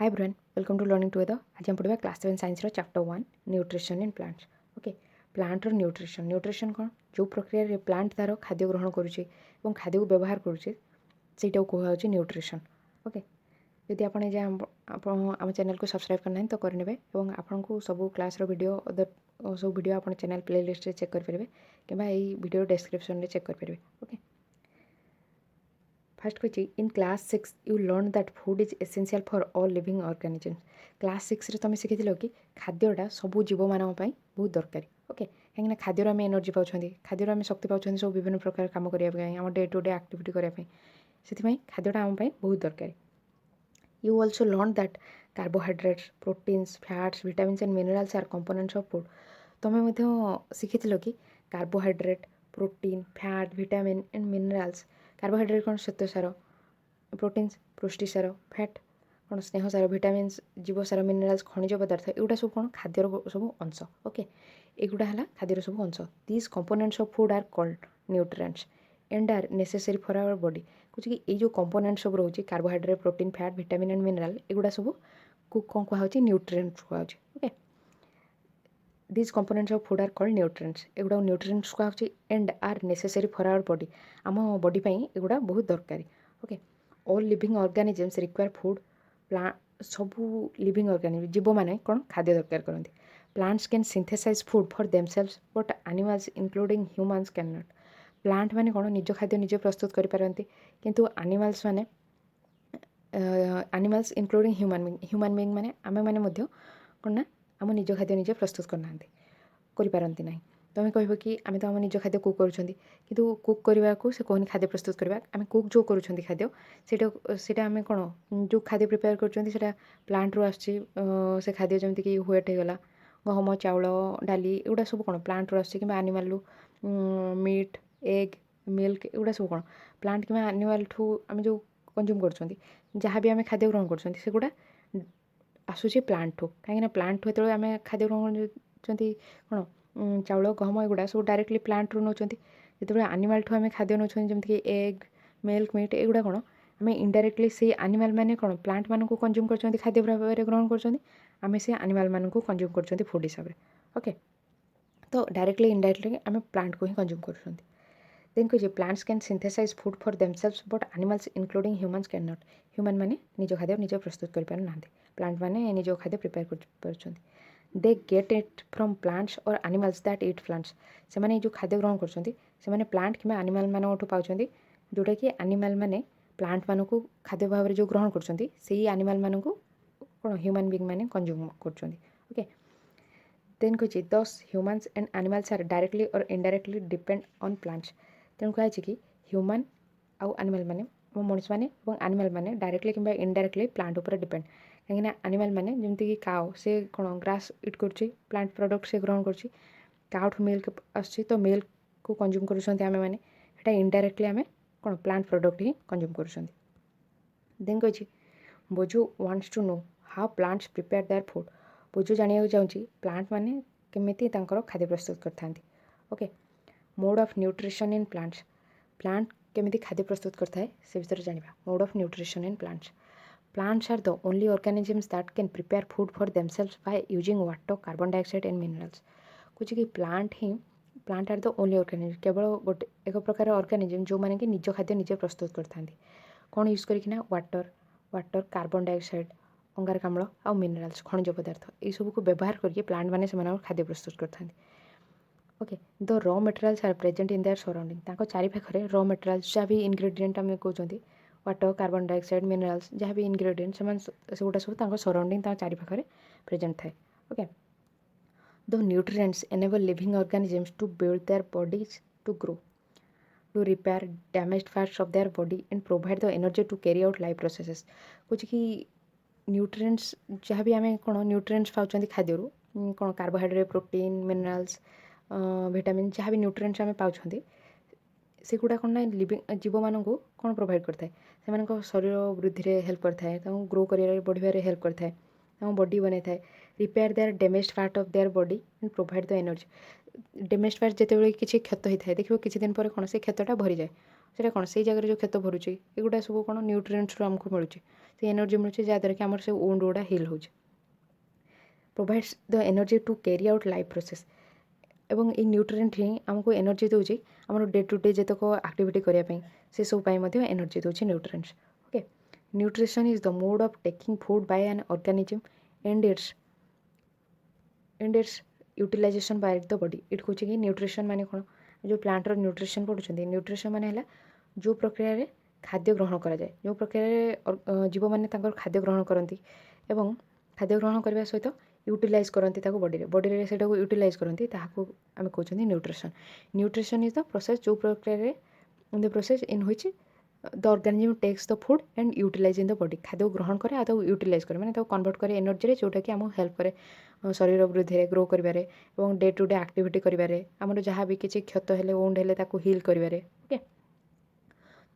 Hi everyone, welcome to learning together. आज हम पढ़ा class 7 science chapter 1 nutrition in plants. Okay, plant रो nutrition कौन जो प्रक्रिया रे प्लांट तार खाद्य ग्रहण करुचे और खाद्य को व्यवहार करुचे सेटा कहूँ न्यूट्रिशन। ओके, यदि आप आम चैनल को सब्सक्राइब करना तो करने और आपन को सब क्लास वीडियो अदर सब वीडियो आप चैनल प्ले लिस्ट रे चेक करेंगे कि वीडियो डिस्क्रिप्शन में चेक करेंगे। Okay, first question in class 6 you learn that food is essential for all living organisms. Class 6 रे तुम शिखी कि खाद्यटा सबू जीव मान बहुत दरकार। ओके, कहीं खाद्य आम एनर्जी पाँच खाद्य आम शक्ति पाँच सब विभिन्न प्रकार काम करने आम डे टू डे एक्टिविटी करने से खाद्यटा आम बहुत दरकार। You also learn that carbohydrates proteins fats vitamins and minerals are components of food. तुम्हें शिखी कि carbohydrate protein fat vitamin and minerals. Carbohydrate कौन श्वेतसार, प्रोटीन्स पुष्टिसार, फैट कौन स्नेहसार, विटामिन्स जीवसार, मिनरल्स खनिज पदार्थ एगुड़ा सब कौन खाद्यर सब अंश। ओके, एगुड़ा है खाद्यर सब अंश। These components of food are called nutrients and are necessary for our body. कुछ कि ये जो कंपोनेंट सब रोचे carbohydrate protein fat vitamin and mineral एगुड़ा सब कौन कहुच्छे न्यूट्रिएंट्स कहुच्छे। Okay, these components of food are called nutrients। एगुड़ा न्यूट्रिएंट्स कहुच्छे and are necessary for our body. आम बॉडी पाई एगुड़ा बहुत दरकारी। Okay, all living organisms require food. Plant सबू लिविंग ऑर्गेनिजम जीव माने कौन खाद्य दरकार करते। Plants can synthesize food for themselves but animals including humans can not. Plant माने कौन निज खाद्य निजे प्रस्तुत करिपारନ୍ତି किंतु एनिमल्स माने एनिमल्स इंक्लूडिंग ह्यूमन बीइंग माने आमे माने मध्य कौन ना आम निज खाद्य निजे प्रस्तुत करना करपारती ना। तुम्हें कह कि आम तो आम निज खाद्य कुक करूँ किंतु कुक करने को से कहनी खाद्य प्रस्तुत करवा आम कुक जो करूँ खाद्य सेटा आम कौन जो खाद्य प्रिपेयर कर प्लांट रू आस खाद्य जमीक व्हेट होगला गहम चाउल डाली एगुड़ा सब कौन प्लांट रू आस एनिमल रू मीट एग मिल्क एगुड़ा सब कौन प्लांट कि एनिमल ठू आम जो कंज्यूम कर जहाँ भी आम खाद्य ग्रहण करगुड़ा आसूसी प्लांट ठू कहीं प्लांट ठू जो आम खाद्य ग्रहण कौन चाउल गहम एगुड़ा सब डायरेक्टली प्लांट रू नौ जो एनिमल ठू आम खाद्य नौ जमीक एग मिल्क मीट एगुड़ा कौन आम इनडायरेक्टली से एनिमल मैंने कौन प्लांट मान को कंज्यूम कर खाद्य भाव में ग्रहण कर से एनिमल मान को कंज्यूम कर फूड हिसाब से। ओके, तो डायरेक्टली इनडायरेक्टली आम प्लांट को ही कंज्यूम कर। देन कह plants can synthesize food for themselves but animals including humans can not. Human मैंने निज खाद्य निजे प्रस्तुत कर प्लांट मैंने निज खाद्य प्रिपेयर कर they get it from plants और एनिमल्स दैट ईट प्लांट्स। से जो खाद्य ग्रहण कर प्लांट कि एनिमल मान पाँच जोटा कि एनिमल मैंने प्लांट मान को खाद्य भाव में जो ग्रहण कर एनिमल मान को कौन ह्यूमन बीइंग मैंने कंज्यूम कर। ओके, देन कह thus humans and animals are directly or indirectly depend on plants. तेणु कहे कि ह्यूमन आउ एनिमल मैंने मनीष मैंने एनिमल मैंने डायरेक्टली कि इनडायरेक्टली प्लांट उपर डिपेंड कहीं एनिमल मैंने जमीक काउ से कौन ग्रास इट कर प्लांट प्रोडक्ट से ग्रहण कर काउठू मिल्क आस तो मिल्क को कंज्यूम कर इनडायरेक्टली आम कौन प्लांट प्रोडक्ट ही कंज्यूम कर। देन कही बोझो wants to know how plants prepare their food. बोझो जाना चाहूँगी प्लांट मैंने केमिति खाद्य प्रस्तुत करते। Okay, mode of nutrition in plants. Plant केमिति खाद्य प्रस्तुत करता है से विषय जाना। Mode of nutrition in plants. Plants are the only organisms that can prepare food for themselves by using water carbon dioxide and minerals. कुछ कि plant are the only organism केवल गोटे एक प्रकार ऑर्गेनिजम जो मैंने कि निज खाद्य निजे प्रस्तुत करते कौन यूज करना वाटर कार्बन डाइऑक्साइड अंगारकाम्ल आउ मिनरल्स खनिज पदार्थ ये सब को व्यवहार करके प्लांट मैंने से खाद्य प्रस्तुत करते। Okay, the raw materials are present in their surrounding. चारिपाखे रॉ मटेरियल्स जहाँ भी इनग्रेडिएंट आम कहते वाटर कार्बन डाइऑक्साइड मिनरल्स जहाँ भी इनग्रेडिएंट से गुटा सब सराउंडिंग चारिपाखे प्रेजेंट थाए। Okay, the nutrients enable living organisms to build their bodies to grow to repair damaged parts of their body and provide the energy to carry out life processes. कुछ कि nutrients जहाँ भी आम कौन nutrients पाँच खाद्य कौन कार्बोहाइड्रेट प्रोटीन मिनरल्स विटामिन जहाँ भी न्यूट्रिएंट्स आम पाँच से गुड़ा कौन ना लिविंग जीव मान को कौन प्रोवाइड करता है से शरीर वृद्धि में हेल्प करता है ग्रो कर बढ़िया हेल्प करता है बॉडी बनाई था repair their damaged part of their body and provide the energy. Damage part जिते किसी क्षत होता है देखिए किसी दिन पर कौन से क्षतटा भरी जाए से कौन से जगह जो क्षत भरुचे एगुड़ा सब कौन न्यूट्रिएंट्स आमको मिलूँ से एनर्जी मिलुचे जहाँद्वारा कि आमर से वुंड गुड़ा हिल हो provides the energy to carry out life process एवं ये न्यूट्रिएंट ही आमको एनर्जी दूसरी आम डे टू डे जितक एक्टिविटी करने से सब एनर्जी दूसरी nutrients okay nutrition is the mode of taking food by an organism and its utilization by the body इट कहूँ कि न्यूट्रिशन माने कौन जो प्लांटर न्यूट्रिशन पढ़ुं न्यूट्रिशन माने जो प्रक्रिया रे खाद्य ग्रहण करा जाए जो प्रक्रिया जीव मैंने खाद्य ग्रहण करती एवं खाद्य ग्रहण करने सहित यूटिलाइज करती बॉडी रे से यूटिलाइज करती आम कहते nutrition nutrition is the process जो प्रक्रिया the process in which the organism takes the food and utilize in the body खाद्य ग्रहण करे आ यूटिलाइज करे मैंने कन्वर्ट करे एनर्जी जोटा कि आमको हेल्प करे शरीर वृद्धि ग्रो करिवारे और डे टू डे एक्टिविटी करिवारे आमर जहाँ भी किसी क्षत हेले वुंड हेले ताकू हिल करिवारे okay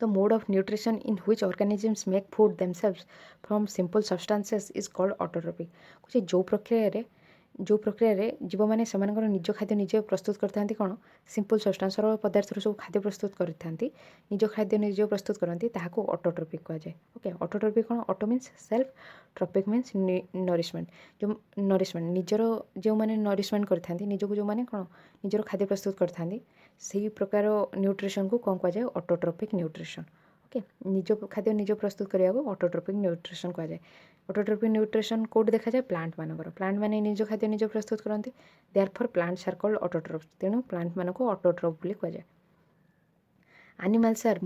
The mode of nutrition in which organisms make food themselves from simple substances is called autotrophy. कुछ जो प्रक्रिया रे जीव मैंने निज खाद्य निजे प्रस्तुत करते कौन सिंपल सब्सटेंस पदार्थ सब खाद्य प्रस्तुत करते निज खाद्य निजे प्रस्तुत करती ऑटोट्रोपिक कह जाए ओके ऑटोट्रोपिक कौन auto means self trophic means nourishment जो नरिशमेंट निजर जो मैंने नरिशमेंट करते निजक जो मैंने कौन निजर खाद्य प्रस्तुत करते से प्रकार न्यूट्रिशन को कौन कह जाए ऑटोट्रोपिक न्यूट्रिशन ओके निज खाद्य निज प्रस्तुत करने को ऑटोट्रोपिक न्यूट्रिशन कह जाए ऑटोट्रोपिक न्यूट्रिशन कोड देखा जाए प्लांट माने निज खाद्य निज प्रस्तुत करते therefore plants are called autotrophs तेणु प्लांट मान को ऑटोट्रोप बोली कह जाए animals are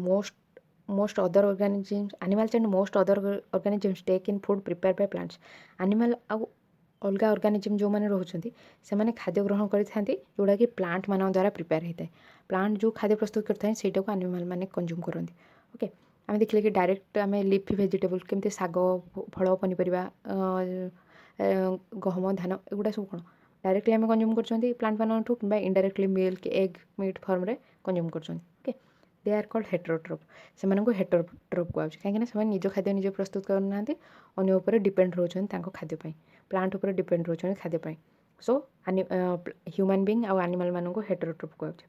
most other organisms animals and most other organisms take in food prepared by plants animal आउ अलग ऑर्गेनिज्म जो मैंने रोचंती से माने खाद्य ग्रहण करते जोड़ा कि प्लांट मान द्वारा प्रिपेयर होता है प्लांट जो खाद्य प्रस्तुत करता है सेटा को एनिमल माने कंज्यूम करते ओके आम देखिले कि डायरेक्ट आम लिफी भेजिटेबल केमती शाग फल पनीपरिया गहम धान एगुड़ा सब कौन डायरेक्टली आम कंज्यूम कर प्लांट मान कि indirectly milk egg meat form रे कंज्यूम कर ओके दे आर कॉल्ड हेटेरोट्रोप से हेटेरोट्रोप कहुच्छे कहीं निज खाद्य निजे प्रस्तुत करना अन्य उपर डिपेंड रोचन खाद्यपाई प्लांट उपर डिपेंड रोचन खाद्यपाई सो ह्यूमन बीइंग आउ एनिमल मान हेटेरोट्रोप कहुच्छे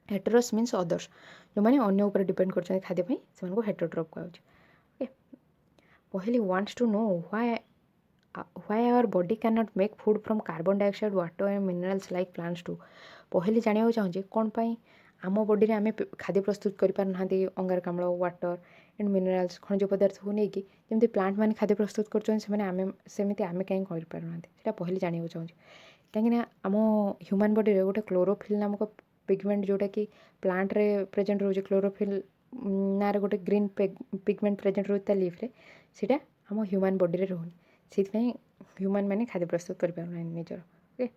हेटेरोस मीन्स अदर्स जो मैंने अन्य उपर डिपेंड कर खाद्यपाई से हेटेरोट्रोप कहुच्छे ओके पहली wants to know why our body cannot make food from carbon dioxide water and minerals like plants do पहली जानिया चाहूँजे कौन पाई आम बॉडी आम खाद्य प्रस्तुत करना अंगारकाम्ल वाटर एंड मिनराल्स खनिज पदार्थ को लेकिन जमी प्लांट मैंने खाद्य प्रस्तुत करमती आम कहीं करना पहले जानिया चाहूँजे कहीं आम ह्यूमन बॉडी रे गोटे क्लोरोफिल नामक पिगमेंट जोटा कि प्लांट रे प्रेजेंट रोचे क्लोरोफिल ना गोटे ग्रीन पिगमेंट प्रेजेंट रोचे लीफ्रे सीटा आम ह्यूमन बॉडी रे रोनी से ह्यूमन मैंने खाद्य प्रस्तुत कर निजर ओके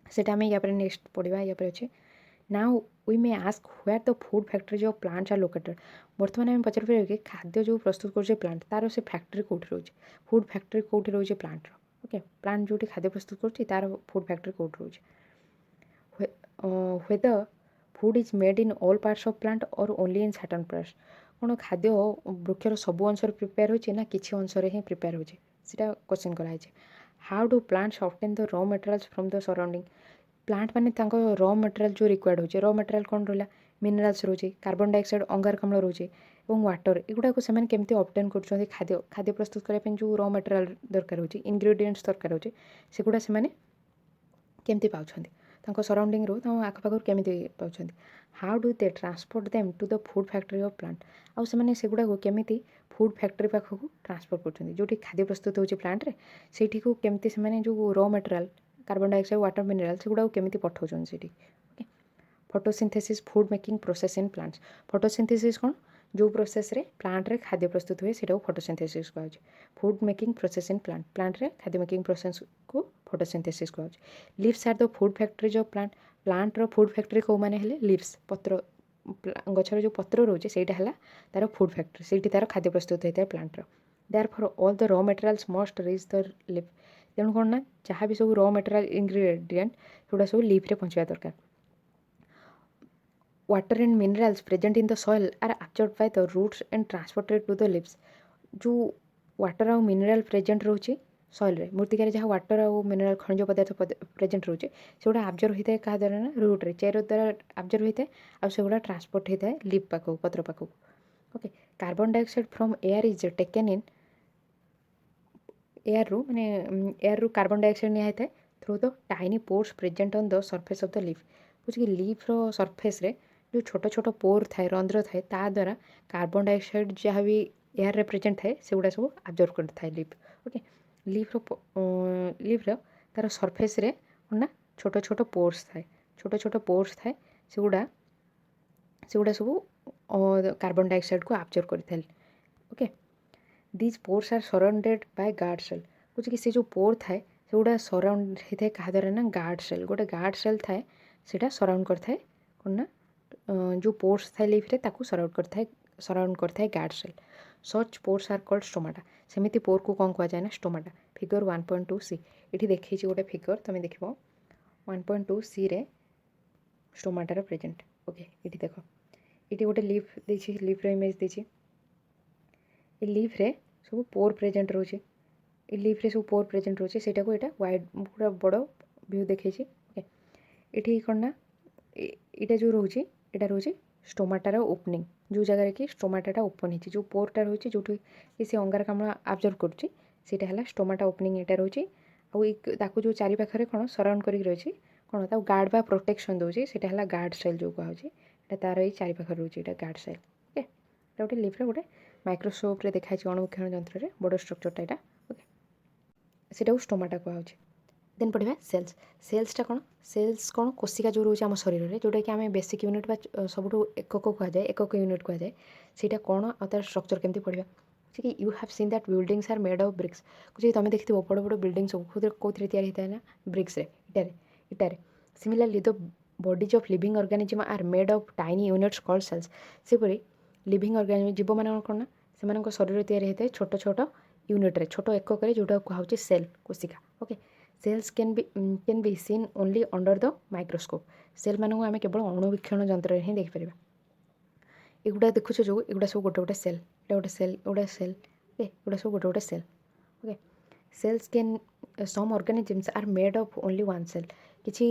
सेटा आम या नेक्स्ट पढ़ा या अच्छे now we may ask where the food factory of plants are located बर्तमान आम पचार पारे कि खाद्य जो प्रस्तुत कर प्लांट तार से फैक्ट्री कौटी रोचे फूड फैक्ट्री कौटी रोचे प्लांट ओके प्लांट जो खाद्य प्रस्तुत कर तार फूड फैक्ट्री कौटी रोचे whether food is made in all parts of plant और ओनली इन सर्टेन पार्ट्स कौन खाद्य वृक्षर सबू अंश प्रिपेयर होचे ना किसी अंश ही प्रिपेयर होचे सीटा क्वेश्चन कराई how do plants obtain the raw materials from the surrounding plant मैंने रॉ मटेरियल जो रिक्वायर्ड होचे रॉ मटेरियल कौन रहा मिनराल्स रोचे कार्बन डाइऑक्साइड अंगारकाम्ल रोचे और वाटर एगुड़ा से केमती ऑब्टेन कर खाद्य खाद्य प्रस्तुत करने जो रॉ मटेरियल दरकार होचे इंग्रेडिएंट्स दरकार होचे सेगुड़ा से केमती पाउछंती सराउंडिंग रो आखपाखर केमती पाउछंती how do they transport them to the food factory of plant आउ से सेगुड़ा को केमती फूड फैक्ट्री पाखक ट्रांसपोर्ट कर जो खाद्य प्रस्तुत होचे प्लांट रे सेठी को केमती से जो raw material carbon dioxide water mineral सेगुड़ा केमती पठाउछन सेठी okay photosynthesis food making process in plants photosynthesis कौन जो प्रोसेस रे प्लांट रे खाद्य प्रस्तुत हुए सेटा फोटोसिंथेसिस कहुचे food making process in plant plant रे खाद्य मेकिंग प्रोसेस को फोटोसिंथेसिस कहुचे leaves are the food factories of plant plant रो फूड फैक्ट्री को माने हेले लीव्स पत्र गछर जो पत्र रोचे सेटा हला तार फूड फैक्ट्री सेठी तार खाद्य प्रस्तुत होता है प्लांट रो therefore all the raw materials must reach the leaf तेणु कौन ना जहाँ भी सब रॉ मटेरियल इंग्रेडिएंट सेगुड़ा सब लीफ रे पहुँचा दरकार water and minerals present in the soil are absorbed by the roots and transported to the leaves जो वाटर आउ मिनरल प्रेजेंट रोचे सॉइल रे मृत्तिका जहाँ वाटर आउ मिनरल खनिज पदार्थ प्रेजेंट रोचे सेगुड़ा एब्जॉर्ब होता है क्या द्वारा ना रूट रे चेर द्वारा एब्जॉर्ब होता है आ सेगुड़ा ट्रांसपोर्ट होता है लीफ पाखक पत्र पाखक okay carbon dioxide from air is taken in air रु माने एयर रु कार्बन डाइऑक्साइड निया होता है through the tiny pores present on the surface of the leaf बुझे लीफ रो सरफेस रे जो छोट छोट पोर थाए रंध्र थाए ता द्वारा कार्बन डाइऑक्साइड जहाँ भी एयर रे प्रेजेंट थाए से गुड़ा सब आब्जर्व कर थाए लीफ ओके लीफ रो तार सरफेस रे ना छोट छोट पोर्स थाए छोट छोट पोर्स थाए सेगुड़ा सब कार्बन डाइऑक्साइड को आब्जर्व कर okay these pores are surrounded by guard cell कुछ कि से जो पोर थाए से गुड़ा सराउंड होता है क्या द्वारा ना गार्ड सेल गोटे गार्ड सेल थाए सेटा सराउंड करता कौन ना जो पोर्स थाए लीफ रे ताकू सराउंड करता है guard cell such pores are called stomata सेमिति पोर को कौन कह जाए ना स्टोमाटा फिगर 1.2 सी ये देखी गोटे फिगर तुम देख 1.2 सी रे स्टोमाटार प्रेजेंट ओके ये देख ये गोटे लीफ देछि लीफ रो इमेज देछि ए लीफ रे सब पोर प्रेजेंट रोचे ए लीफ रे सब पोर प्रेजेंट रोचे सेटा को एटा वाइड पूरा बड़ व्यू देखै छी ओके एठी कोन ना एटा जो रोचे एटा रोचे स्टोमाटार ओपनिंग जो जगह कि स्टोमाटाटा ओपन होती जो पोरटा रोचे जो से अंगारकाम्ल आब्जर्व करुच्ची सेटा है स्टोमाटा ओपनिंग एटा रोचे आउ जो चारि पाखरे कौन सराउंड कर रही कौन ता गार्ड बा प्रोटेक्शन दूसरी सेटा है गार्ड सेल जो कहे तार ये चारि पाखरे रोचे एटा गार्ड सेल ओके गोटे लीफ्रे गोटे माइक्रोस्कोप रे देखाई अणुवीक्षण यंत्र रे बड़ स्ट्रक्चरटा यहाँ ओके सेटा स्टोमाटा कहुचे देन पढ़ा सेल्स सेल्सटा कौन सेल्स कौन कोशिका जो रोचे आम शरीर में जोटा कि आम बेसिक यूनिट बा सब एकक कहुए एकक यूनिट कहुए सीटा कौन और तार स्ट्रक्चर केमती पढ़ा कि you have seen that buildings are made of bricks कुछ तुम देखते बड़ बड़ बिल्डिंग सब खुद कौन होता है ना ब्रिक्स इटारे similarly the bodies of living organism are made of tiny units called cells सेपरी लिविंग ऑर्गेनिज्म जीव मान कौन ना से शरीर तैयारी होता है छोट छोट यूनिट्रे छोट एकक जोटा कहुचे सेल कोशिका okay cells can be seen only under the microscope cell मानक आम केवल अणुवीक्षण यंत्र हिं देखिपर एगुड़ा देखुच जो एगुड़ा सब गोटे गोटे सेल गोटे सेल गोटे सेल ओके एगुड़ा सब गोटे गोटे cell okay cells can some organisms are made of only one cell किसी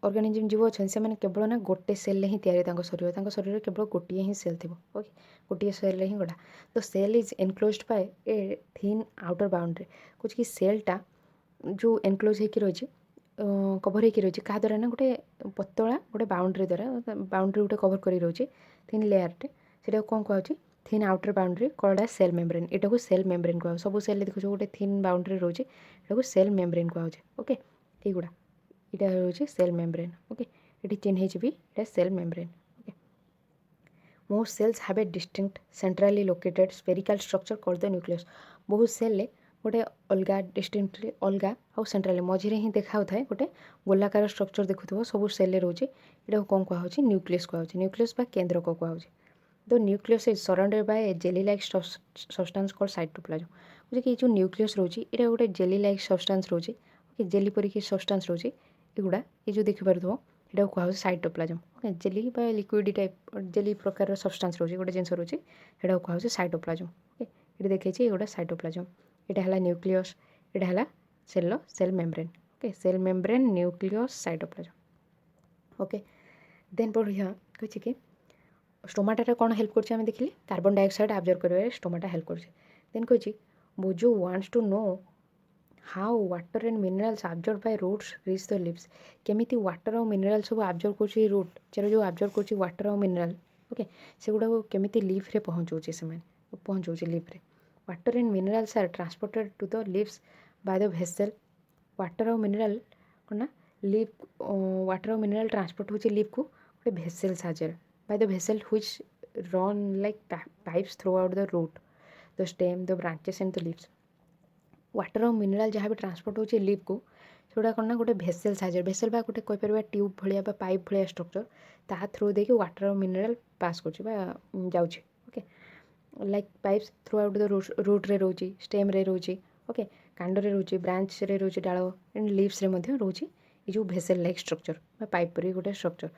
ऑर्गेनिजम जीव अच्छे से केवल ना गोटे सेल ही तैयारी शरीर केवल गोटे ही सेल थी ओके गोटे सेल ही गढ़ा तो cell is enclosed by a thin outer boundary कुछ कि सेलटा जो एनक्लोज होकर रही कभर होकर रही क्या द्वारा ना गोटे पतला गोटे बाउंड्री द्वारा बाउंड्री गोटे कभर कर रही थिन लेयरटे से कौन कहे thin outer boundary called as cell membrane एटा को सेल मेम्ब्रेन कह सब सेल देखो गोटे थिन बाउंड्री रोचे एटा को सेल मेम्ब्रेन कहे ओके युड़ा यहाँ रोचे सेल मेम्ब्रेन ओके ये चिन्ह भी ये cell membrane okay most cells have a distinct centrally located spherical structure called the nucleus बहुत सेल गोटे अलग डिस्टिंक्टली अलग आउ सेंट्राली मझे ही देखा था गोटे गोलाकार स्ट्रक्चर देखुव सब सेल रोचे यहाँ कौन कहे न्यूक्लियस कहे न्यूक्लियस बा केन्द्र को कहे the nucleus is surrounded by A jelly like substance called cytoplasm बुझे कि जो न्यूक्लियस रोचे ये गोटे जेली लाइक सब्सटेंस रोचे ओके जेली परिकी सब्सटेंस रोचे एगुड़ा ये जो देखिपार यहाँ कहे साइटोप्लाज्म ओके जेली बा लिक्विड टाइप जेली प्रकार सब्सटेंस रोचे गोटे जिन रोचे यहाँ कहे साइटोप्लाज्म ओके ये देखिए ये साइटोप्लाज्म यहाँ है न्यूक्लियस यहाँ है cell membrane okay cell membrane nucleus cytoplasm okay then पढ़िया कही कि स्टोमाटा कौन हेल्प कर देखिले कार्बन डाइऑक्साइड आब्जर्व कर स्टोमाटा हेल्प कर देन कही बोजो wants to know how water and minerals absorb by roots reach the leaves केमिति वाटर और मिनरल सब आब्जर्व कर रूट चेर जो आब्जर्व कर वाटर और मिनरल ओके से गुड़ा केमिति लीफ रे पहुँचाऊे से पहुँचाऊे लीफ रे water and minerals are transported to the leaves by the vessel water और मिनरल कौन ना लीफ वाटर और मिनरल ट्रांसपोर्ट हो लीफ को गोटे भेसल साहाଯ୍य by the vessel which run like pipes throughout the root, the stem, the branches and the leaves. Water और mineral जहाँ भी ट्रांसपोर्ट होची लीफ को सेटा कौन ना गोटे भेसेल साहाଯ୍य भेसेल बा गोटे कही पार ट्यूब भाया पाइप भाया स्ट्रक्चर ता थ्रू दे वाटर और मिनरल पास कर जाऊँगी okay like pipes throughout the root रे रोची स्टेम रे रोची ओके कांड रे रोची ब्रांच रे रोची डाल एंड लीव्स रे मध्य रोची ये जो भेसेल लाइक स्ट्रक्चर पाइप परी गोटे structure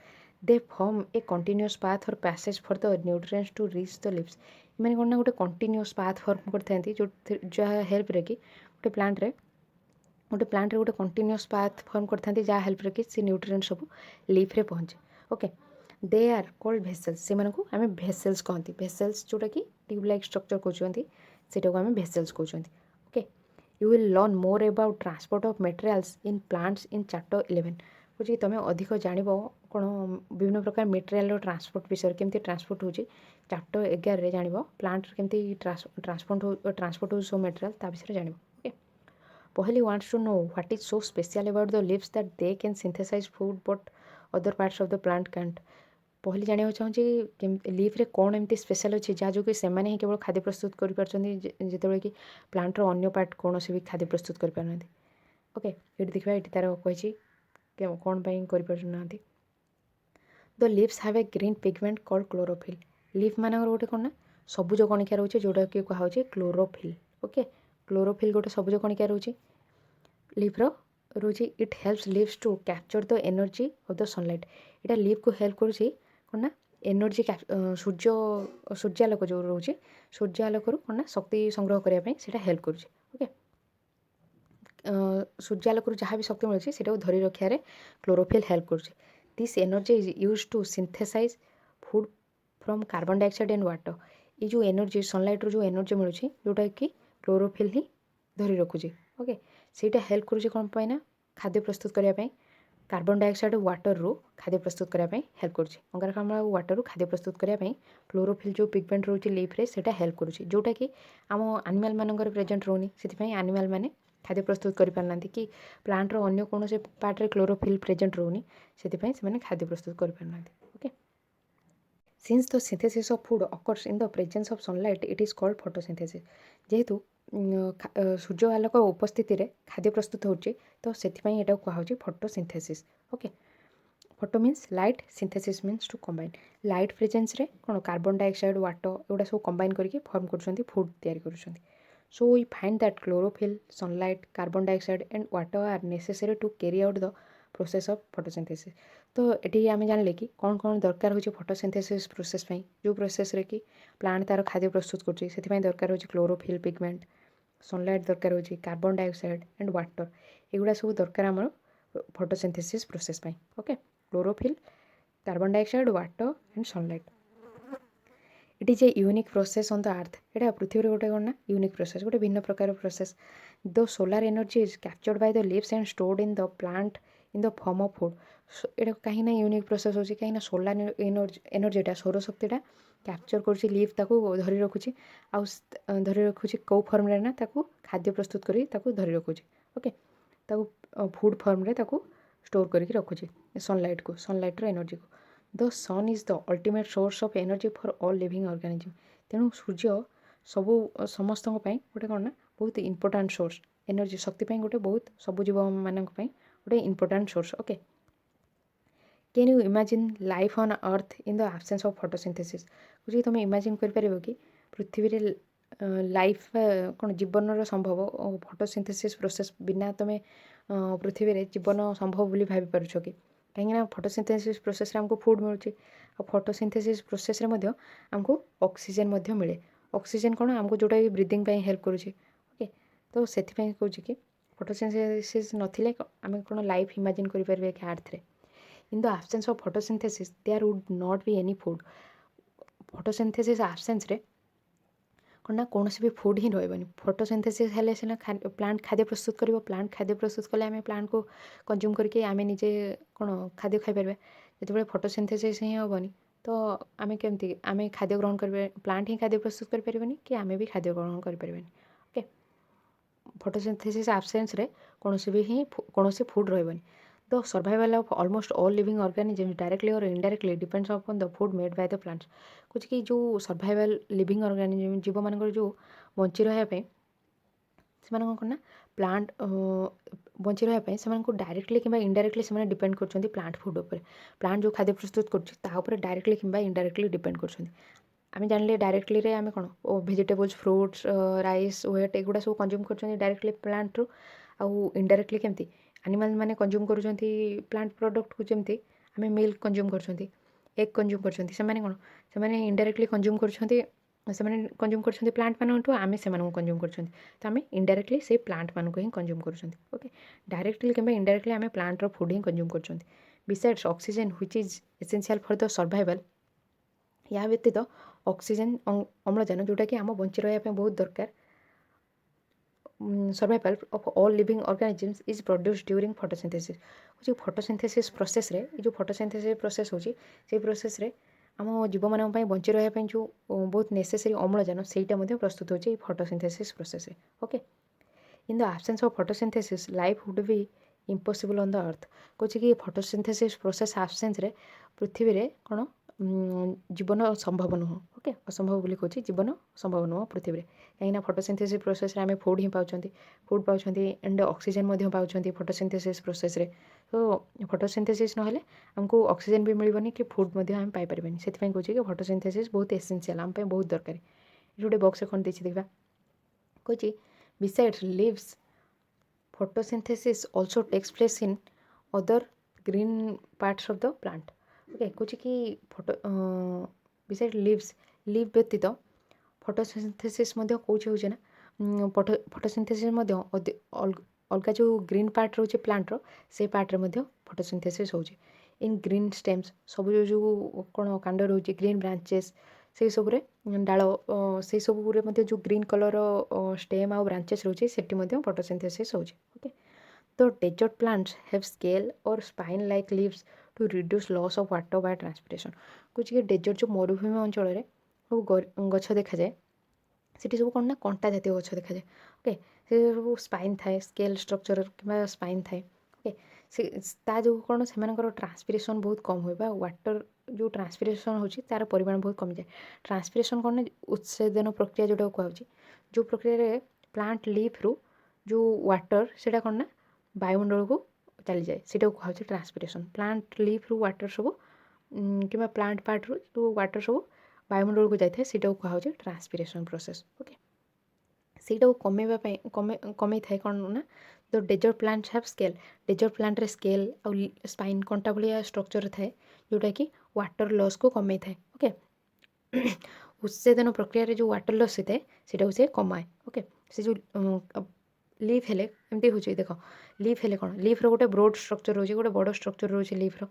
they form a continuous path or passage for the nutrients to reach the leaves मैंने कौन ना गोटे कंटिन्यूअस पाथ फॉर्म करते जो जहाँ हेल्प रे कि गोटे प्लांट रे गोटे कंटिन्यूअस पाथ फॉर्म करते जहाँ हेल्प रे कि से न्यूट्रिएंट सब लीफ रे पहुँचे ओके दे आर कॉल्ड भेसेल्स से आम भेसेल्स कहते भेसेल्स जोटा कि ट्यूब लाइक स्ट्रक्चर कहते से आम भेसेल्स कहते okay you will learn more about transport of materials in plants in chapter 11 बुझी तुम अधिक जानिब कौन विभिन्न प्रकार मटेरियल ट्रांसपोर्ट विषय केमती ट्रांसपोर्ट होची चैप्टर 11 रे जानिब प्लांट केमती ट्रांसपोर्ट हो सो मटेरियल ता विषय जानिब ओके पहली wants to know what is so special about the leaves that they can synthesize food but other parts of the plant can't पहली जाना चाहूँगी लीफ रे कौन एमती स्पेशल अच्छे जहाँ जो कि सेमाने ही केवल खाद्य प्रस्तुत कर कि प्लांटर अन्य पार्ट कौन भी खाद्य प्रस्तुत कर पारना ओके ये देखा ये तार कही कौन कर the leaves have a green pigment called chlorophyll leaf मान गोटे कौन ना सबुज कणिका रोचे जोटा कि कहुचे क्लोरोफिल ओके क्लोरोफिल गोटे सबुज कणिका रोचे लीफ रोचे it helps leaves to capture the energy of the sunlight इटा लीफ को हेल्प करुँचे कौन ना एनर्जी सूर्यालोक जो रोचे सूर्यालोक कौन ना शक्ति संग्रह करने से हेल्प करुँचे ओके सूर्यालोक जहाँ भी शक्ति मिलूँ से धरी रखार क्लोरोफिल हेल्प करुँचे this energy is use to synthesize food from carbon dioxide and water ये जो एनर्जी सनलाइट रो जो एनर्जी मिलूँ जोटा कि क्लोरोफिल ही धरी रखुचे ओके ସେଇଟା ହେଲ୍ପ କରୁଛି କ'ଣ ପାଇଁ ନା ଖାଦ୍ୟ ପ୍ରସ୍ତୁତ କରିବା ପାଇଁ कार्बन डाइऑक्साइड वाटरु खाद्य प्रस्तुत करने हेल्प करुँचे अंगारकाम्ल वाटरु खाद्य प्रस्तुत करने क्लोरोफिल जो पिगमेंट रोचे लीफ रे सेटा हेल्प करुँचे जोटा कि आम एनिमल मानकर प्रेजेंट रोनी से एनिमल माने खाद्य प्रस्तुत कर पारना कि प्लांटर अन्य कौन से पार्ट रे क्लोरोफिल प्रेजेंट रोनी से खाद्य प्रस्तुत कर पारना okay since the synthesis of food occurs in the presence of sunlight it is called photosynthesis जेहेतु सूर्य आलोक उपस्थिति रे खाद्य प्रस्तुत होचे तो सेथिपाई एटा कहुचे photosynthesis okay photo means light synthesis means to combine light presence रे कोन कार्बन डाइऑक्साइड वाटर एगुड़ा सब कंबाइन करके फॉर्म करछंती फूड तैयारी करछंती so we find that chlorophyll sunlight carbon dioxide and water are necessary to carry out the process of photosynthesis तो ये आम जानले कि कौन कौन दरकार हो फोटोसिंथेसिस प्रोसेस जो प्रोसेस रे कि प्लांट तार खाद्य प्रस्तुत कर दरकार हो क्लोरोफिल पिगमेंट सनलाइट दरकार हो कार्बन डाइऑक्साइड एंड वाटर एगुड़ा सब दरकार आम photosynthesis process okay chlorophyll carbon dioxide water and sunlight it is a unique process on the earth एटा पृथ्वी गोटे कौन ना यूनिक प्रोसेस गोटे भिन्न प्रकार process the solar energy is captured by the leaves and stored in the plant in the form of food एटा कहीं ना unique process होची कहीं सोलार एनर्जीटा सौर शक्तिटा कैप्चर कर लीफ ताको धरी रखुची धरी रखुची कौ फॉर्म रे ना ताको खाद्य प्रस्तुत करी ताको धरी रखुची ओके ताको फूड फॉर्म रे ताको स्टोर करके रखुची सनलाइट रो एनर्जी को the sun is the ultimate source of energy for all living organism तेणु सूर्य सबू समस्त गोटे कौन ना बहुत इंपोर्टाट सोर्स एनर्जी शक्ति गोटे बहुत सबू जीव मान गोटे important source okay can you imagine life on earth in the absence of photosynthesis बुझे तुम इमेजिन कर पारिबो कि पृथ्वी रे लाइफ कौन जीवन संभव फोटोसिंथेसिस प्रोसेस बिना तुम पृथ्वी रे जीवन संभव बोली भाभी पारुछ कि कहीं फोटोसिंथेसिस प्रोसेस रे हमको फूड मिलूँ और फोटोसिंथेसिस प्रोसेस रे मध्य हमको ऑक्सीजन मध्य मिले ऑक्सीजन कौन हमको जोटा कि ब्रीदिंग हेल्प करुचे ओके तो से कहूँ कि फोटोसिंथेसिस नथिले आम कौन लाइफ इमेजिन कर पारे कि अर्थ रे in the absence of photosynthesis there would not be any food photosynthesis absence रे कौन ना कौन भी फूड ही रही फोटोसिंथेसिस हेले सिना प्लांट खाद्य प्रस्तुत कर प्लांट खाद्य प्रस्तुत कले आम प्लांट को कंज्यूम करके आम निजे कौन खाद्य खाई पारे जो फोटोसिंथेसिस ही हेनी तो आम केमती आम खाद्य ग्रहण कर प्लांट ही खाद्य प्रस्तुत करें कि आम भी खाद्य ग्रहण करें ओके फोटोसिंथेसिस एब्सेंस रे कौन भी कौन फूड रही the survival of almost all living organisms directly or indirectly depends upon the food made by the plants कुछ कि जो सर्वाइवल लिविंग ऑर्गेनिजम जीव मान जो बंची रहा से ना प्लांट बंची रहा से डायरेक्टली कि इनडायरेक्टली से डिपेंड कर प्लांट फूड उपर प्लांट जो खाद्य प्रस्तुत कर डायरेक्टली कि इनडायरेक्टली डिपेंड कर आम जानले डायरेक्टली रे आम कौन भेजिटेबल्स फ्रुट्स राइस व्हेट एगुड़ा सब कंज्यूम कर डायरेक्टली प्लांट रू आउ इनडायरेक्टली केमती एनिमल माने कंज्यूम करुँच प्लांट प्रोडक्ट को जमती आम मिल्क कंज्यूम कर एग कंज्यूम कर कौन से इनडायरेक्टली कंज्यूम कर प्लांट मानू आम से कंज्यूम कर तो आम इनडायरेक्टली से प्लांट मान ही कंज्यूम कर ओके डायरेक्टली कि इनडायरेक्टली आम प्लांट रो फूड ही कंज्यूम कर besides oxygen which is essential for the survival या व्यतीत ऑक्सीजन अम्लजान जोटा कि आम बंची रहा बहुत दरकार survival of all living organisms is produce during photosynthesis हो फोटोसिंथेसिस प्रोसेस रे जो फोटोसिंथेसिस प्रोसेस होची से प्रोसेस रे आम जीव मान बंची रहा जो बहुत नेसेसरी अम्लजान सेटा प्रस्तुत होची फोटोसिंथेसिस प्रोसेस रे okay in the absence of photosynthesis life would be impossible on the earth कहे कि फोटोसिंथेसिस प्रोसेस एब्सेंस रे पृथ्वी रे कौन जीवन संभव नुह ओके असंभव बोली कहूँ जीवन संभव नुह पृथ्वी कहीं फोटोसिंथेसिस प्रोसेस रे आम फूड ही पाँच फूड पाँच एंड ऑक्सीजन पाँच फोटोसिंथेसिस प्रोसेस रे तो फोटोसिंथेसिस ना आमको ऑक्सीजन भी मिलबनी कि फूड आम पाइपर से कहूँ कि फोटोसिंथेसिस बहुत एसेंशियल आम बहुत दरकार ये गोटे बॉक्स कौन देखिए देखा कही besides leaves photosynthesis also takes place in other green parts of the plant okay कहे कि फोटो बिसाइड लीव्स लीव व्यतीत फोटोसिंथेसिस कौच हो फोटोसिंथेसिस अलग जो ग्रीन पार्ट रोचे प्लांटर से पार्ट रे फोटोसिंथेसिस हो इन ग्रीन स्टेम्स सब जो कौन कांड रोचे ग्रीन ब्रांचेस से सब डाल से सब जो ग्रीन कलर स्टेम आउ ब्रांचेस रोचे से फोटोसिंथेसिस हो ओके तो डेजर्ट प्लांट्स हैव स्केल और spine like leaves to reduce loss of water by transpiration कुछ कि डेजर्ट जो मरुभूमि अंचल में सब गछ देखा जाए सेठी सब कौन ना कंटा जातीय गछ देखा जाए ओके से सब स्पाइन थाए स्केल स्ट्रक्चर कि स्पाइन थाए ओके से जो कौन से ट्रांसपिरेशन बहुत कम हुए वाटर जो ट्रांसपिरेशन होची तार परिमाण बहुत कम जाए ट्रांसपिरेशन कौन ना उत्सेदन प्रक्रिया जोटा कहूँ जो प्रक्रिया प्लांट लीफ रु जो वाटर से कौन ना वायुमंडल को चली जाए सीटा कहूँ ट्रांसपिरेशन प्लांट लीफ रु वाटर सब कि प्लांट पार्ट रु जो वाटर सब वायुमंडल को जाए सीटा कहूँ ट्रांसपिरेशन प्रोसेस ओके सीटा कमेवाई कमे थाए कौन ना the desert plants have scale desert plant रे स्केल आ स्पाइन कंटा भाया स्ट्रक्चर थाए जोटा कि वाटर लॉस को कमे थाए ओके उत्सेदन प्रक्रिया जो वाटर लॉस होता है सीटा से कमाए ओके से जो लीफ हेले एमती हो देख लीफ हेले कौन लीफ रो गोटे ब्रोड स्ट्रक्चर रोचे गोटे बड़ स्ट्रक्चर रोचे लीफ रो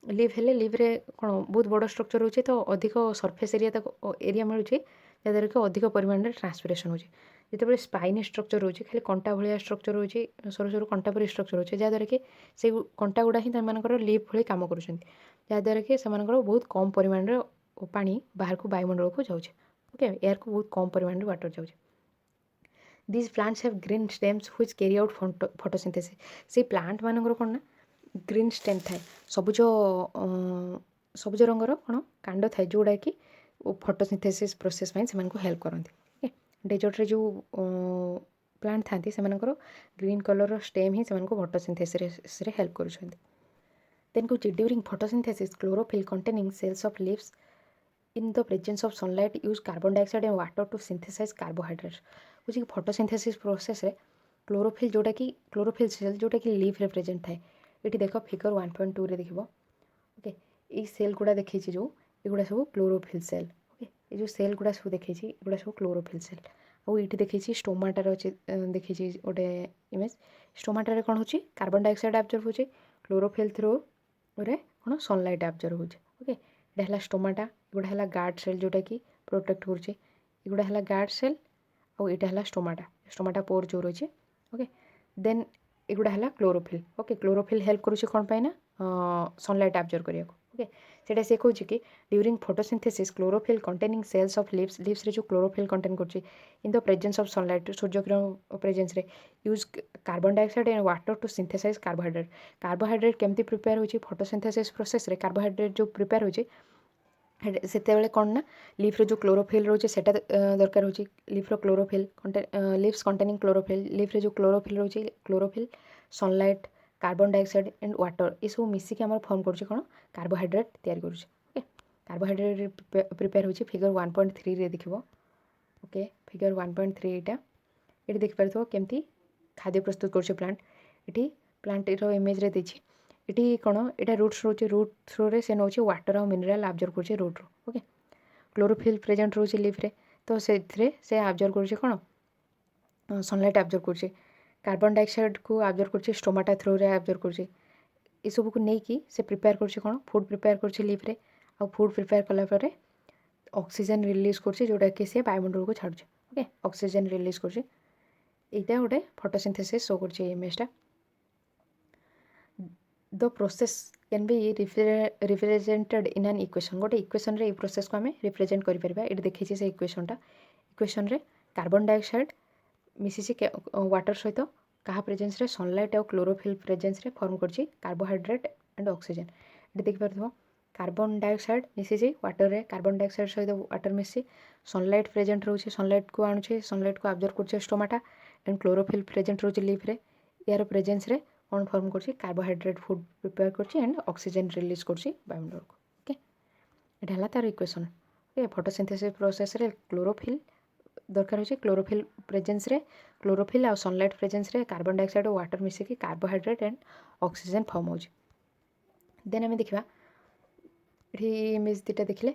लीफ हेले लीफ रे कौन बहुत बड़ स्ट्रक्चर रोचे तो अधिक सरफेस एरिया मिलूँ जहाँद्वारा कि अधिक परिमाण में ट्रांसपिरेशन हो जिते स्पाइन स्ट्रक्चर रोचे खाली कंटा भाया स्ट्रक्चर रोचे सरू सरू कंटा परी स्ट्रक्चर रोचे जहाँद्वारा कि से कंटा गुड़ा ही लीफ भली काम कर जहाँद्वारा कि से बहुत कम परिमाण में पानी बाहर को वायुमंडल को जाऊे ओके एयर को बहुत कम परिमाण में वाटर जाऊे this plants have green stems which carry out photosynthesis से प्लांट मानकर कौन ना ग्रीन स्टेम थाए सबुज सबुज रंगर कौन कांड थाए जोड़ा कि फोटोसिंथेसिस प्रोसेस से हेल्प करती डेजर्ट रे जो प्लांट था ग्रीन कलर स्टेम ही फोटोसिंथेसिस रे हेल्प कर देन कुछ during photosynthesis chlorophyll containing cells of leaves in the presence of sunlight use carbon dioxide and water to synthesize carbohydrates कुछ फोटोसिंथेसिस प्रोसेस रे क्लोरोफिल जोटा कि क्लोरोफिल सेल जोटा कि लीफ रे प्रेजेंट थाए ये देख फिगर 1.2 रे देखिबो ओके ये सेल गुड़ा देखी जो एगुड़ा सब क्लोरोफिल सेल ओके ये जो सेल गुड़ा सब देखी एगुड़ा सब क्लोरोफिल सेल आउ ये देखी स्टोमाटार अच्छे देखी गोटे इमेज स्टोमाटार कौन हो कार्बन डाइऑक्साइड एब्जॉर्ब हो क्लोरोफिल थ्रू रे कौन सनलाइट एब्जॉर्ब हो ओके है स्टोमाटा एगुड़ा है गार्ड सेल जोटा कि प्रोटेक्ट करुचे एगुड़ा है गार्ड सेल और यहाँ है स्टोमाटा पोर जो रही है ओके देन एगुड़ा है क्लोरोफिल ओके क्लोरोफिल हेल्प करुचे कौन पाई ना सनलाइट एब्जॉर्ब करने ओके सेटा से कहूँ कि during photosynthesis chlorophyll containing cells of leaves leaves रे जो क्लोरोफिल कंटेन कर in the presence of sunlight सूर्यकिरण प्रेजेंस रे use carbon dioxide and water to synthesize carbohydrate केमती प्रिपेयर हो फोटोसिंथेसिस प्रोसेस रे कार्बोहाइड्रेट जो प्रिपेयर हो से कौन ना लीफ जो क्लोरोफिल रोचे सेटा दरकार हो leaf chlorophyll leaves containing chlorophyll leaf जो क्लोरोफिल रोचे chlorophyll sunlight carbon dioxide and water ये सब मिसिक आम फॉर्म कर कौन कार्बोहाइड्रेट तैयार कर ओके कार्बोहाइड्रेट प्रिपेयर हो फिगर 1.3 रे देखिबो ओके फिगर 1.3 ये देखिपार केमती खाद्य प्रस्तुत कर प्लांट ये प्लांट इमेज रे देछि ये कौन यहाँ रूट्स रोचे रूट थ्रू रे से नौ वाटर और मिनराल आब्जर्व कर रूट रू ओके क्लोरोफिल प्रेजेंट रोचे लीफ रे तो से आब्जर्व कर कौन सनलाइट आब्जर्व कर कार्बन डाइऑक्साइड को आब्जर्व कर स्टोमाटा थ्रू रे आब्जर्व कर सब को लेकिन से प्रिपेयर कर कौन फूड प्रिपेयर कर लीफ रे आ फूड प्रिपेयर कलापर ऑक्सीजन रिलीज कर जोटा कि सी वायुमंडल को छाड़ुचे ओके ऑक्सीजन रिलीज कर এইটা গোटे ফটোସିନ୍ଥେସିସ୍ ଶୋ କରୁଛି ଇମେଜଟା। The process can be represented in an equation. गोटे इक्वेशन रे प्रोसेस को आम रिप्रेजेंट करें। ये देखिए से इक्वेशनटा इक्वेशन रे कार्बन डाइऑक्साइड मिसी वाटर सहित क्या प्रेजेंस रे सनलाइट और क्लोरोफिल प्रेजेंस रे फॉर्म करछि कार्बोहाइड्रेट एंड ऑक्सीजन। ये देख पारथो कार्बन डाइऑक्साइड मिसी वाटर रे कार्बन डाइऑक्साइड सहित वाटर मिसी सनलाइट प्रेजेंट रोचे सनलाइट को आणुचे सनलाइट को ऑब्जर्व करछे स्टोमाटा एंड क्लोरोफिल प्रेजेंट रोचे लीफ रे यार प्रेजेंस रे कौन फॉर्म करछि कार्बोहाइड्रेट फूड प्रिपेयर करछि एंड ऑक्सीजन रिलीज करछि बायोमंडल को। ओके एटा हला तार इक्वेशन। ओके फोटोसिंथेसिस प्रोसेस रे क्लोरोफिल दरकार होछि क्लोरोफिल प्रेजेंस रे क्लोरोफिल आ सनलाइट प्रेजेंस रे कार्बन डाइऑक्साइड और वाटर मिसिकी कार्बोहाइड्रेट एंड ऑक्सीजन फॉर्म होछि। देन आम देखा ये इमेज दुटा देखले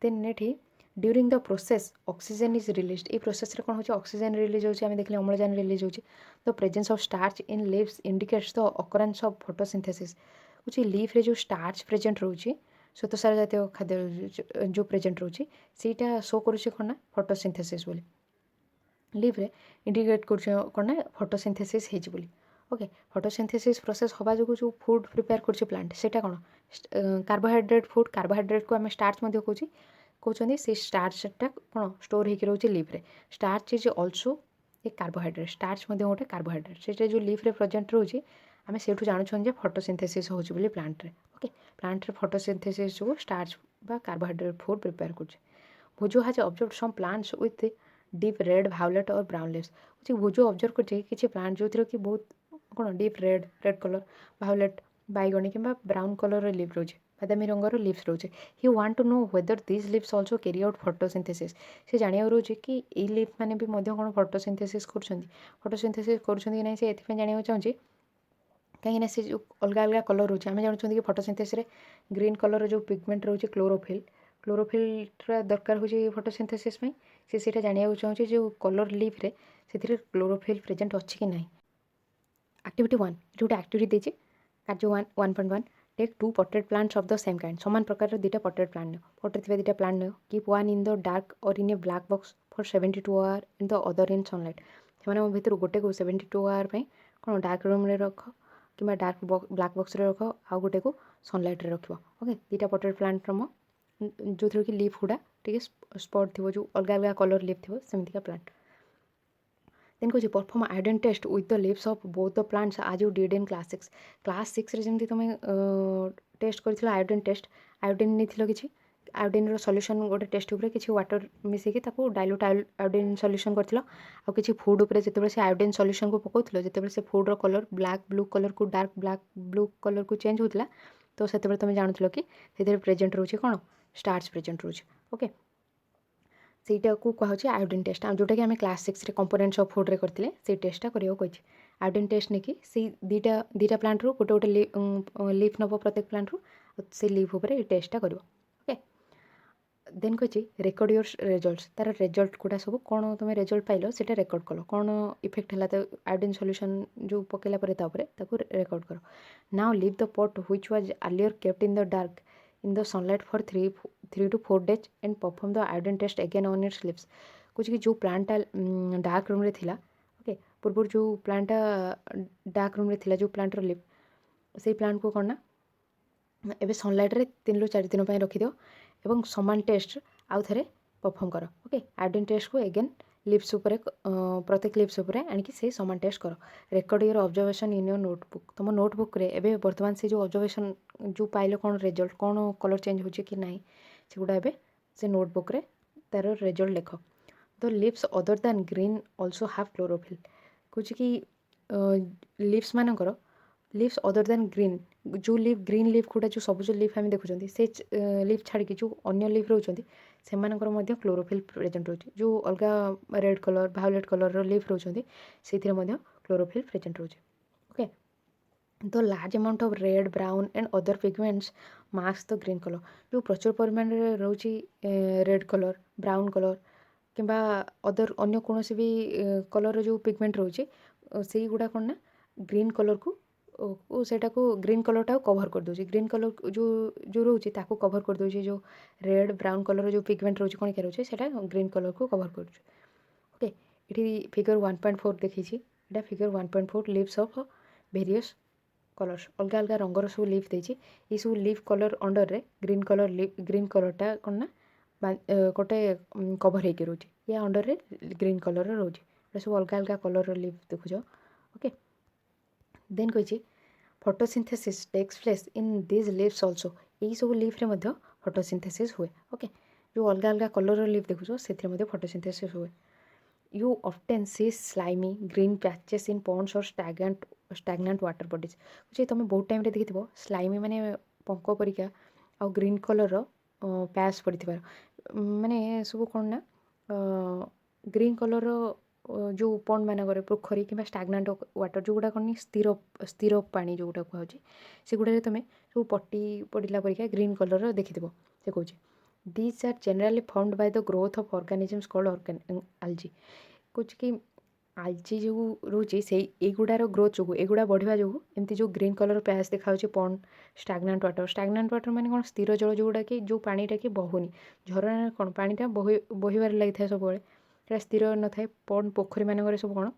देन ये during the process oxygen is released. ये प्रोसेस रे कौन होछि ऑक्सीजन रिलीज होछि आम देखले अम्लजान रिलीज होछि। The presence of starch in leaves indicates the occurrence of photosynthesis. होछि लीफ रे जो स्टार्च प्रेजेंट रोछि श्वेतसार जातीय खाद्य जो प्रेजेंट रोछि सेटा शो करूछि कोन ना फोटोसिंथेसिस बोली। लीफ रे इंडिकेट करूछि कोन ना फोटोसिंथेसिस हेछि बोली। ओके फोटोसिंथेसिस प्रोसेस हवा जो जो फूड प्रिपेयर करछि प्लांट सेटा कोन कार्बोहाइड्रेट फूड कार्बोहाइड्रेट को आम स्टार्च मध्य कहूछि कहते से स्टार्चटा कौन स्टोर होकर रोचे लीफ रे। Starch is also a carbohydrate starch गोटे कार्बोहाइड्रेट से जो लीफ रे प्रेजेंट रोचे आम से जानुँ फोटोसिंथेसिस होची बोली प्लांट रे। ओके प्लांट रे फोटोसिंथेसिस जो स्टार्च बा कार्बोहाइड्रेट फूड प्रिपेयर करछे। भुजो has observe some plants with deep red violet or brown leaves. भुजो ऑब्जर्व करछे किछि प्लांट जो कि बहुत कौन डीप रेड कलर वायलेट बैगनी कि ब्राउन कलर लीफ रोचे बादामी रंगर लीव्स रोचे। He want to know whether this leaves also carry out photosynthesis. से जानिया रोचे कि ये लीफ मैंने भी मध्य कौन फोटोसिंथेसिस फोटोसिंथेसिस करुँच कि ना से ये जाना चाहिए कहीं से जो अलग अलग कलर रोचे आम जानते कि फोटोसिंथेसिस ग्रीन कलर जो पिगमेंट रोचे क्लोरोफिल क्लोरोफिल दरकार हो फोटोसिंथेसिस से जाना चाहिए जो कलर लीफ रे से क्लोरोफिल प्रेजेंट अच्छी कि ना। एक्टिविटी 1 जो एक्टिविटी देती कार्य 1.1 take 2 potted plants of the same kind. समान प्रकार दुटा पॉटेड प्लांट नियो पॉटेड थिबा दुटा प्लांट नियो keep one in the dark or in a black box for 72 hour in the other in sunlight. से भीतर गोटे को 72 आवर कौन डार्क रूम रे रख कि डार्क ब्लैक बॉक्स रे रख आउ गोटे को सनलाइट रे रख। ओके दुटा पॉटेड प्लांट रम जो थी कि लीफ गुड़ा टे स्पॉट थी जो अलग अलग कलर लीफ थी सेमतिका प्लांट। देन कौन perform iodine test with the leaves of both the plants as you did in class 6। Class 6 जमी तुम टेस्ट कर आयोडीन टेस्ट आयोडीन नहीं कि आयोडीन सल्यूशन गोटे टेस्ट उपर कि वाटर मिसेकी डाइल्यूट आयोडीन सल्यूशन कर कि फूड उपर जो से आयोडीन सल्यूशन को पकाउल जो से फूड्र कलर ब्लैक ब्लू कलर को डार्क ब्लैक ब्लू कलर को चेंज होता तो से तुम जानूल कि प्रेजेंट रोचे कौन स्टार्च प्रेजेंट रोचे। ओके सेटा को कहुच्छे आयोडीन टेस्ट जोटा कि आम क्लास 6 कंपोनेंट्स ऑफ फूड रे करते से टेस्टा करियो कहि आयोडीन टेस्ट नहीं कि से दीटा प्लांट रू गोटे गोटे लीफ नब प्रत्येक प्लांट रू से लीफ उपर टेस्टा करियो। ओके देन कहि रेकर्ड योर रिजल्ट्स तार रिजल्ट गुड़ा सब कौन तुम रिजल्ट पाइल से रेकर्ड कल कौन इफेक्ट है तो आयोडीन सल्यूशन जो पकेला रेकर्ड कर। Now leave the pot which was earlier kept in the dark in the sunlight for 3 to 4 days and perform the iodine test again on its leaves। कुछ कि जो plant dark room रे थिला okay पूर्व जो plant dark room रे थिला जो प्लांट लीफ से प्लांट को करना एबे सनलाइट रे 3 ରୁ 4 दिन रखी दियो एवं समान टेस्ट आउ थे परफॉर्म कर। ओके आयोडीन टेस्ट को एगेन लिप्स उपर प्रत्येक लिप्स उपर आणिकी से समान टेस्ट कर। Record your observation in your notebook तुम नोटबुक रे एबे वर्तमान से जो ऑब्जर्वेशन जो पाइल कौन रिजल्ट कौन कलर चेंज हो कि ना से गुड़ा एबे से नोटबुक रे तार रिजल्ट लिख। The leaves other than green also have chlorophyll कुछ कि लिप्स मानकर लिप्स अदर दैन ग्रीन जो लीफ ग्रीन लीफ गुड़ा जो सबुज लीफ आम देखुं से लीफ छाड़ी जो अन्य लीफ रोचे से क्लोरोफिल प्रेजेंट रोचे जो अलग red colour violet colour leaf रोचे से क्लोरोफिल प्रेजेंट रोचे। Okay the large amount of red brown and other pigments mask the green colour जो प्रचुर परिमाण में रोचे रेड कलर ब्राउन कलर कि अदर अन्य कौन भी कलर जो पिगमेंट रोचे से गुड़ा कौन ना ग्रीन कलर को सेटा को ग्रीन कलरटा कवर कर दूसरी ग्रीन कलर जो जो रोचे ताको कवर कर दूसरी जो रेड ब्राउन कलर जो पिगमेंट रोचे कौन क्या रोचे सेटा ग्रीन कलर को कवर कर। ओके ये फिगर 1.4 देखी यहाँ figure 1.4 leaves of various colours अलग अलग रंगर सब लिफ देती ये सब लिफ कलर अंडर रे ग्रीन कलरटा कौन ना गोटे कभर होकर रोचे या अंडर रे ग्रीन कलर रोचे सब अलग अलग कलर लिफ देखुच ओके देन कही photosynthesis takes place in these leaves also यही सब लिफ्रे मध्य फोटोसिंथेसिस हुए ओके जो अलग अलग कलर लिफ देखुच से फोटोसिंथेसिस हुए you often see slimy green patches in ponds or stagnant water bodies जे तुम बहुत टाइम देखि स्लाइमी माने पंक परिका आ ग्रीन कलर पैच पड़े माने सब कौन ना ग्रीन कलर जो पंड मानक पोखरी कि स्टाग्नाट वाटर जो गुड़ा कौन स्थिर स्थिर पानी जो गुड़ा कहुच्छे से गुड़ा तुम सब पट्टी पड़ा परिका ग्रीन कलर देखि से कौन These are generally formed by the growth of organisms called algae कुछ कि algae जो रोचे से एगुड़ार ग्रोथ जो एगुड़ा बढ़िया जो एमती जो ग्रीन कलर पैच देखा पंड स्टाग्नाट वाटर माने कौन स्थिर जल जोड़ा कि जो पानीटा कि बहुनी झरना कौन पानीटा बहिबार लगी सब स्थिर न था पंड पोखरी मानक सब कौन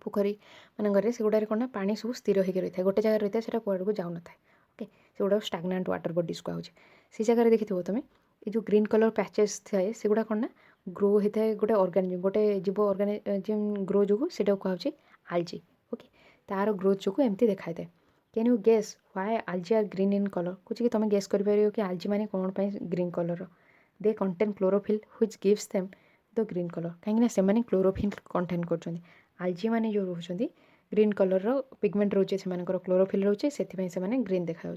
पोखरी मानक से गुड़ा कौन ना पानी सब स्थिर होकर रही है गोटे जगह रही है कुआड़ को जाऊन था ओके से गुड़ा स्टाग्नाट वाटर बडीज कहूँ से जगह देखी तुम ये जो ग्रीन कलर पैचेस थाए से गुड़ा कौन ना ग्रो होता है गोटे अर्गानिजम गोटे जीव अर्गानिजम ग्रो जो कहूँ आलजी ओके तार ग्रोथ जो एमती देखा था can you guess why algae are green in colour कुछ कि तुम गेस कर कि आलजी माने कौन पाई green colour they contain chlorophyll which gives them the green colour कहीं से माने क्लोरोफिल कंटेन कर आलजी माने जो रोचंती ग्रीन कलर पिगमेंट रोचे से क्लोरोफिल रोचे से ग्रीन देखा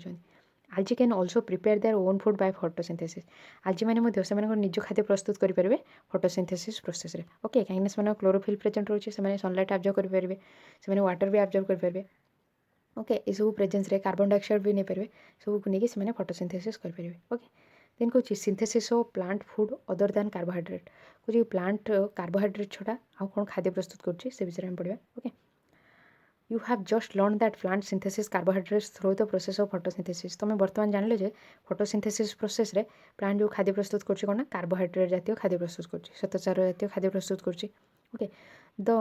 algae can also prepare their own food by photosynthesis algae मैंने से निज खाद्य प्रस्तुत करेंगे फोटोसिंथेसिस प्रोसेस रे ओके कहीं से क्लोरोफिल प्रेजेंट रोचे से सनलाइट आब्जर्व करेंगे से वाटर भी आब्जर्व करेंगे ओके ये सब प्रेजेंस रे कार्बन डाइऑक्साइड भी नहीं पारे सब को लेकिन से फोटोसिंथेसिस करेंगे ओके देन कौन synthesis of plant food other than carbohydrate कौन प्लांट कार्बोहाइड्रेट छड़ा आउ कौन खाद्य प्रस्तुत कर विषय में पढ़ा okay You have just learned that plant synthesis carbohydrates through the process of photosynthesis तुम बर्तमान जान जे फोटोसिंथेसिस प्रोसेस रे प्लांट जो खाद्य प्रस्तुत कर कौन ना कार्बोहाइड्रेट जातीय खाद्य प्रस्तुत कर श्वेतसार जातीय खाद्य प्रस्तुत कर ओके द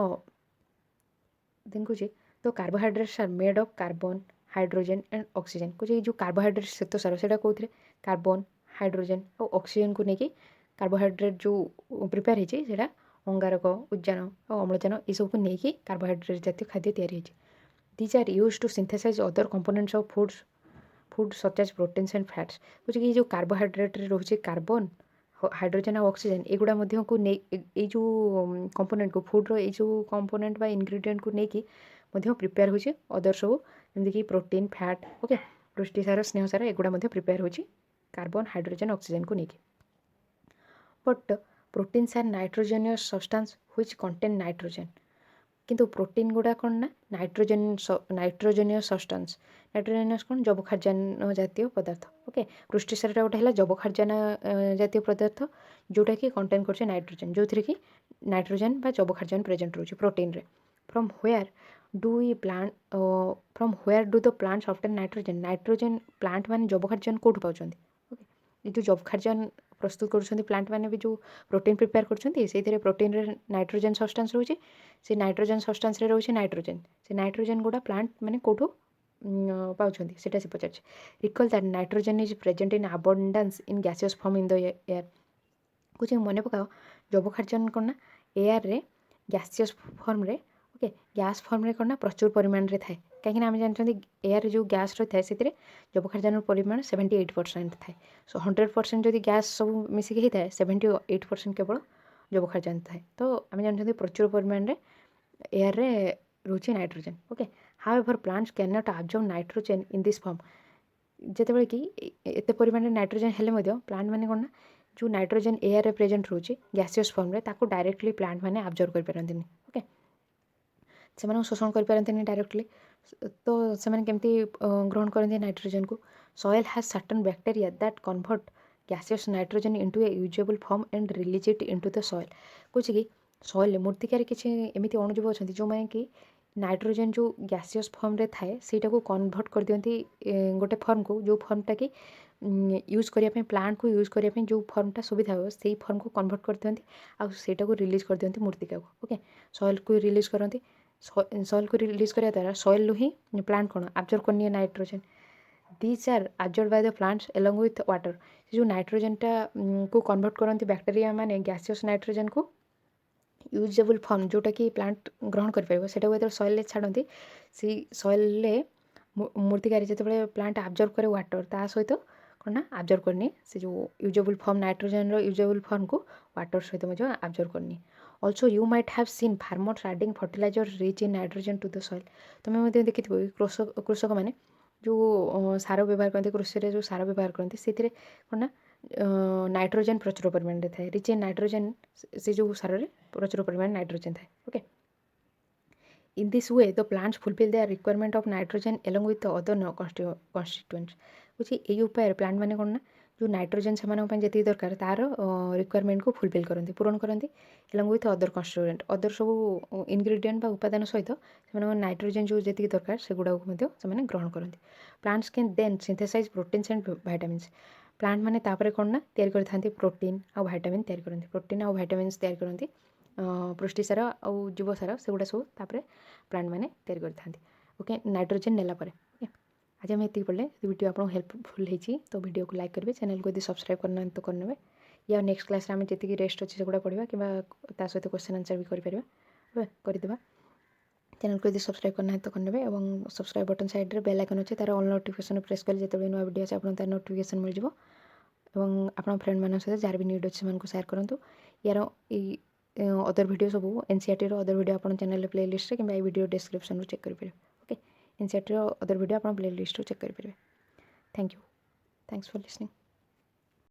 देन कौन the carbohydrates are made of carbon hydrogen and oxygen कुछ जो कार्बोहाइड्रेट श्वेतसार से कौन कार्बन हाइड्रोजेन और ऑक्सीजन को लेकिन कार्बोहाइड्रेट जो प्रिपेयर होता अंगारक उद्जान और अम्लजान ये सब को लेकिन कार्बोहाइड्रेट जातीय खाद्य तैयारी these are use to synthesize other components of food such as proteins and fats कुछ कि जो कार्बोहाइड्रेट रोचे कार्बन हाइड्रोजेन और ऑक्सीजन एगुड़ा को नहीं जो कंपोनेंट को फूड्र ये जो कंपोनेंट बा इनग्रेडिएंट को लेकिन प्रिपेयर हो अदर सब जमीक प्रोटीन फैट ओके पुष्टिसार स्नेहसार एगुड़ा प्रिपेयर हो कार्बन हाइड्रोजेन ऑक्सीजन को लेकिन but proteins are nitrogenous substance which contain nitrogen किंतु प्रोटीन गुड़ा कौन ना नाइट्रोजेनियस सब्सटेंस नाइट्रोजेनियस कौन जबखार्जान जातीय पदार्थ ओके पुष्टिसारटा गोटे है जबखार्जान जातीय पदार्थ जोटा कि कंटेन कर नाइट्रोजेन जो थी कि नाइट्रोजेन बा जबखार्जान प्रेजेंट रोचे प्रोटीन रे from where do the plants obtain nitrogen plant माने जबखार्जान कौटू पाउछंती ओके ये जो जबखार्जान प्रस्तुत कर प्लांट मैंने भी जो प्रोटीन प्रिपेयर कर प्रोटीन रे नाइट्रोजेन सब्सटेंस रोचे से नाइट्रोजेन सब्सटेंस रे रोचे नाइट्रोजेन से नाइट्रोजेन गुड़ा प्लांट मैंने कौटू पाउछंती सेटा से पचार recall that nitrogen is present in abundance in gaseous form in the air कुछ मन पकाओ जबखार्जान कौन ना एयर रे गैसियस फॉर्म रे ओके गैस फॉर्म रे कौन ना प्रचुर परिमाण रे थाए कहीं आम जानते एयर जो गैस रही है से जबखार्जान परिमाण 78% थाए सो 100% जदि गैस सब मिसिक होता है 78% केवल जबखार्जान थाए तो आम जानते प्रचुर परिमाण रे एयर रे रोचे nitrogen okay however plants can not absorb nitrogen in this form जितेबाला कि एत परिमाण नाइट्रोजेन हेले प्लांट मैंने कौन ना जो नाइट्रोजेन एयर रे प्रेजेंट रोचे गैसियस फॉर्म रे ताको डायरेक्टली प्लांट मैंने एब्जॉर्ब कर पारंतिनी ओके से शोषण कर पारंतिनी डायरेक्टली तो से केमती ग्रहण करते नाइट्रोजेन को soil has certain bacteria that convert gaseous nitrogen into A usable form and release it into the soil कुछ कि सॉइल मूर्तिकार किसी एमती अणुजीव अच्छा जो मैंने कि नाइट्रोजन जो गैसियस फॉर्म रे थाए सेटा को कन्वर्ट कर दियंती गोटे फॉर्म को जो फॉर्मटा कि यूज करिया प्लांट को यूज करिया जो फॉर्मटा सुविधा हो से फॉर्म को कन्वर्ट कर दियंती आ सेटा को रिलीज कर दियंती मूर्तिका को ओके सॉइल को रिलीज करती सॉइल को रिलीज करिया द्वारा सॉइल ही प्लांट कौन आब्जर्व करनी nitrogen these are absorbed by the plants along with water जो नाइट्रोजनटा को कन्वर्ट करती बैक्टेरिया माने गैसियस नाइट्रोजन को यूजेबल फॉर्म जोटा कि प्लांट ग्रहण कर सेटा को सॉइल छाड़ती से सॉइल मूर्तिकार जो प्लांट आब्जर्व करे वाटर ता सहित कौन ना आब्जर्व करनी से जो usable form nitrogen usable form को वाटर सहित आब्जर्व करनी also you might have seen farmers adding fertilizer rich in nitrogen to the soil तुम्हें देखी कृषक मैंने जो सार व्यवहार करते कृषि जो सार व्यवहार करते से कौन ना नाइट्रोजन प्रचुर परिमाण में थाए रिच इन नाइट्रोजन से जो सारे प्रचुर परिमाण नाइट्रोजन थाए okay in this way the plants fulfil their requirement of nitrogen along with other constituents बुझे यही उपाय प्लांट मैंने कौन ना जो नाइट्रोजन से जी दरकार तार रिक्वायरमेंट को फुलफिल करती पूरण करती along with other constituent other सब इनग्रेडिएंट उपादान सहित से नाइट्रोजन जो जी दरकार से गुड़ाक से ग्रहण करती plants can then synthesize proteins and vitamins plant मैंने तापर कौन ना तैयारी करते प्रोटीन आ विटामिन तैयारी करती प्रोटीन आ विटामिन्स तैयारी करती पुष्टिसार आ जीवसार से गुड़ा सब तापर प्लांट मैंने तैयारी करते ओके नाइट्रोजन नेला परे ओके आज आम ये पढ़ले वीडियो आपको हेल्पफुल होती तो वीडियो को लाइक करेंगे चैनल को यदि सब्सक्राइब करना तो करने या नेक्स्ट क्लास आम जी रेस्ट अच्छे से पढ़ा कि सहित क्वेश्चन आंसर भी करदे चैनल को यदि सब्सक्राइब करना है तो करने और सब्सक्राइब बटन साइड रे बेल आइकन अच्छे तार ऑल नोटिफिकेशन प्रेस कले जो नुआ वीडियो अच्छे आपको नोटिफिकेशन मिल जाव आप फ्रेंड मान सहित जार भी नीड अच्छे से सेयार करूँ यार अदर वीडियो सब एनसीईआरटी अदर वीडियो आप चैनल प्ले लिस्ट कि वीडियो डिस्क्रिप्शन चेक करेंगे ओके एनसीईआरटी अदर वीडियो आप प्ले लिस्ट चेक करेंगे thank you thanks for listening